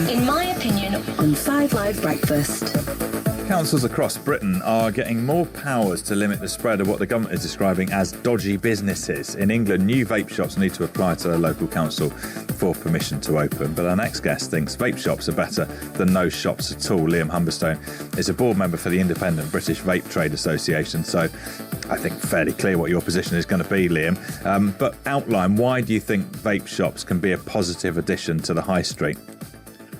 In my opinion, on 5 Live Breakfast. Councils across Britain are getting more powers to limit the spread of what the government is describing as dodgy businesses. In England, new vape shops need to apply to their local council for permission to open. But our next guest thinks vape shops are better than no shops at all. Liam Humberstone is a board member for the independent British Vape Trade Association. So I think fairly clear what your position is going to be, Liam. But outline, why do you think vape shops can be a positive addition to the high street?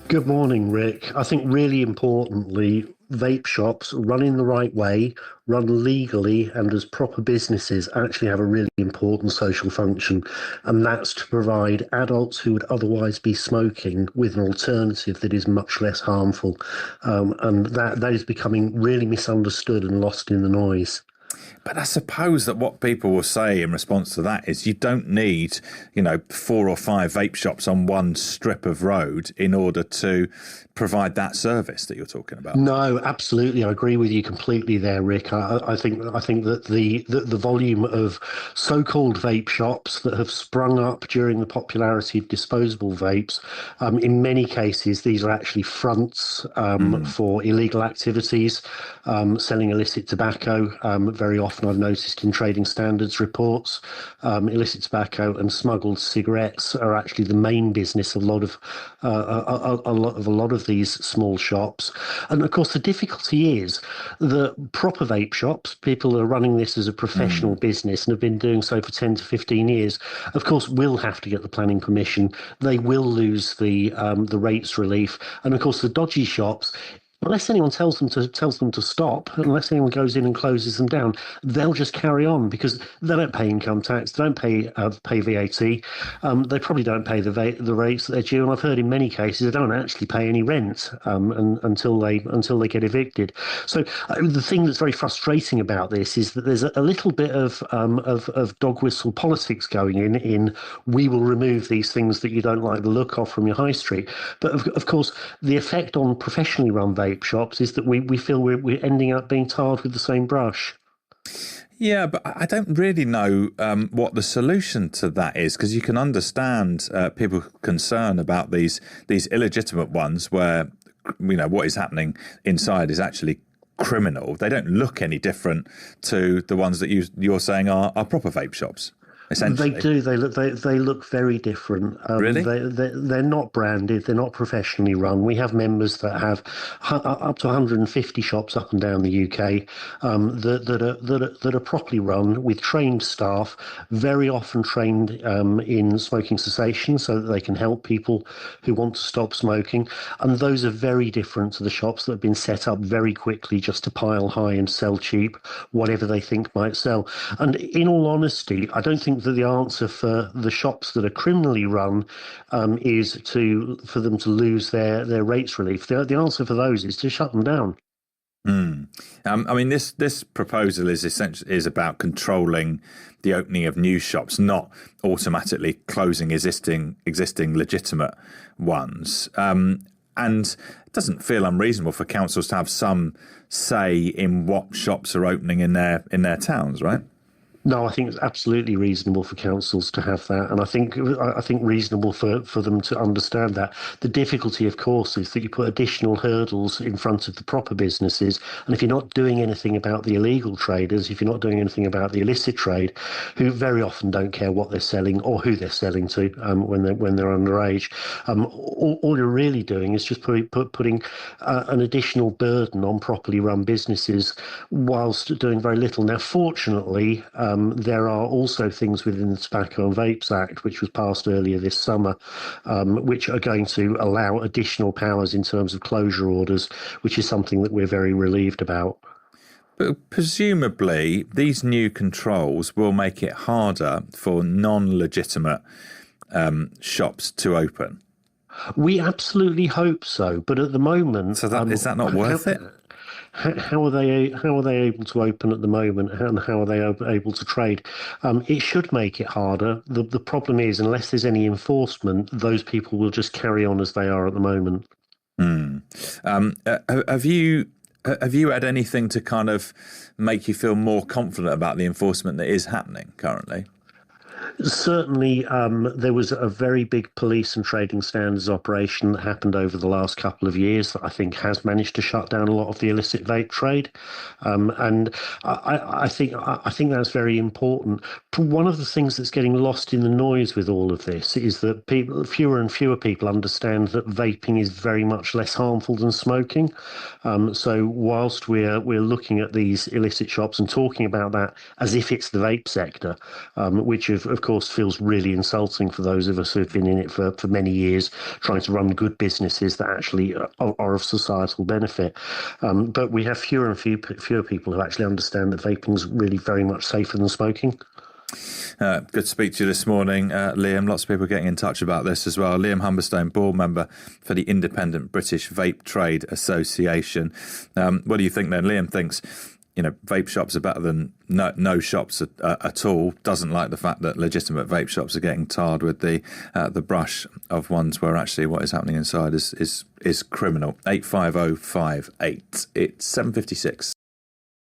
Good morning, Rick. I think really importantly, vape shops run in the right way, run legally and as proper businesses actually have a really important social function, and that's to provide adults who would otherwise be smoking with an alternative that is much less harmful. And that is becoming really misunderstood and lost in the noise. But I suppose that what people will say in response to that is you don't need, 4 or 5 vape shops on one strip of road in order to provide that service that you're talking about. No, absolutely. I agree with you completely there, Rick. I think that the volume of so-called vape shops that have sprung up during the popularity of disposable vapes, in many cases, these are actually fronts for illegal activities, selling illicit tobacco. Very often I've noticed in trading standards reports, illicit tobacco and smuggled cigarettes are actually the main business of a lot of these small shops. And of course, the difficulty is that proper vape shops, people who are running this as a professional business and have been doing so for 10 to 15 years, of course, will have to get the planning permission. They will lose the rates relief. And of course, the dodgy shops, unless anyone tells them to stop, unless anyone goes in and closes them down, they'll just carry on because they don't pay income tax, they don't pay VAT, they probably don't pay the rates that they're due, and I've heard in many cases they don't actually pay any rent until they get evicted. So the thing that's very frustrating about this is that there's a little bit of dog whistle politics going in we will remove these things that you don't like the look of from your high street. But of course, the effect on professionally run vape shops is that we feel we're ending up being tarred with the same brush. Yeah, but I don't really know what the solution to that is, because you can understand people's concern about these illegitimate ones where, what is happening inside is actually criminal. They don't look any different to the ones that you're saying are proper vape shops. They do. They look very different. Really? They're not branded. They're not professionally run. We have members that have up to 150 shops up and down the UK that are properly run with trained staff, very often trained in smoking cessation, so that they can help people who want to stop smoking. And those are very different to the shops that have been set up very quickly just to pile high and sell cheap whatever they think might sell. And in all honesty, I don't think that the answer for the shops that are criminally run is for them to lose their rates relief. The answer for those is to shut them down. I mean, this proposal is about controlling the opening of new shops, not automatically closing existing legitimate ones. And it doesn't feel unreasonable for councils to have some say in what shops are opening in their towns, right? No, I think it's absolutely reasonable for councils to have that, and I think reasonable for them to understand that. The difficulty, of course, is that you put additional hurdles in front of the proper businesses, and if you're not doing anything about the illegal traders, if you're not doing anything about the illicit trade, who very often don't care what they're selling or who they're selling to when they're underage, all you're really doing is just putting an additional burden on properly run businesses whilst doing very little. Now, fortunately, there are also things within the Tobacco and Vapes Act, which was passed earlier this summer, which are going to allow additional powers in terms of closure orders, which is something that we're very relieved about. But presumably, these new controls will make it harder for non-legitimate shops to open. We absolutely hope so, but at the moment, so is that not worth it? How are they able to open at the moment, and how are they able to trade? It should make it harder. The problem is, unless there's any enforcement, those people will just carry on as they are at the moment. Have you had anything to kind of make you feel more confident about the enforcement that is happening currently? Certainly, there was a very big police and trading standards operation that happened over the last couple of years that I think has managed to shut down a lot of the illicit vape trade, and I think that's very important. One of the things that's getting lost in the noise with all of this is that fewer and fewer people understand that vaping is very much less harmful than smoking. So whilst we're looking at these illicit shops and talking about that as if it's the vape sector, which of course feels really insulting for those of us who've been in it for many years, trying to run good businesses that actually are of societal benefit. But we have fewer and fewer people who actually understand that vaping is really very much safer than smoking. Good to speak to you this morning, Liam. Lots of people getting in touch about this as well. Liam Humberstone, board member for the Independent British Vape Trade Association. What do you think then? Liam thinks, vape shops are better than no shops at all. Doesn't like the fact that legitimate vape shops are getting tarred with the brush of ones where actually what is happening inside is criminal. 85058. It's 7:56.